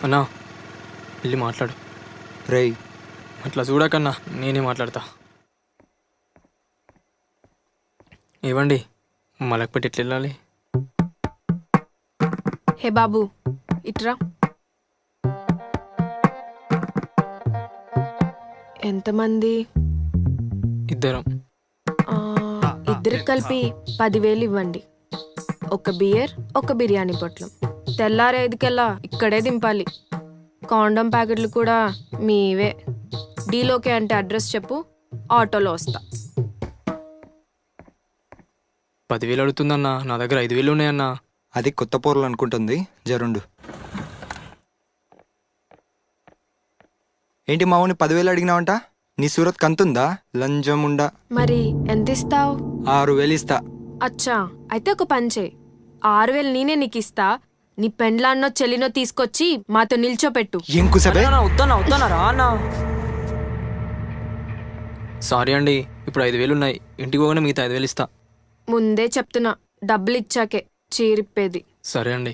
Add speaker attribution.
Speaker 1: అన్నా వెళ్ళి మాట్లాడు.
Speaker 2: రేయ్
Speaker 1: అట్లా చూడకన్నా, నేనే మాట్లాడతా. ఏవండి, మలక్పేట ఎట్లా వెళ్ళాలి?
Speaker 3: హే బాబు, ఇట్రా. ఎంతమంది?
Speaker 1: ఇద్దరం.
Speaker 3: ఇద్దరికి కలిపి 10,000 ఇవ్వండి. ఒక బియర్, ఒక బిర్యానీ పొట్లం. తెల్లారి 5కల్లా ఇక్కడే దింపాలి. కాండమ్ ప్యాకెట్లు కూడా మీవే. డీలోకే అంటే అడ్రస్ చెప్పు, ఆటోలో వస్తా.
Speaker 1: 10,000 అడుగుతుందన్నా, నా దగ్గర 5,000 ఉన్నాయన్నా.
Speaker 2: అది కొత్త పోరలు అనుకుంటుంది, జరుండు. ఏంటి మావుని 10,000 అడిగినావంట? నీ సూరత్ కంతుందా లంజముండా?
Speaker 3: మరి ఎంత ఇస్తావు?
Speaker 2: 6,000 ఇస్తా.
Speaker 3: అచ్చా, అయితే ఒక పని చేయి. 6,000 నేనే నీకు ఇస్తా. నీ పెండ్లాన్నో చెల్లినో తీసుకొచ్చి మాతో నిల్చోపెట్టు.
Speaker 2: ఏం కుసబే?
Speaker 1: వద్దన్నా రా అన్నా. సారీ అండి, ఇప్పుడు 5,000 ఉన్నాయి. ఇంటికి పోగానే మిగతా 5,000 ఇస్తా.
Speaker 3: ముందే చెప్తున్నా, డబ్బులు ఇచ్చాకే చీరిప్పేది.
Speaker 1: సరే అండి.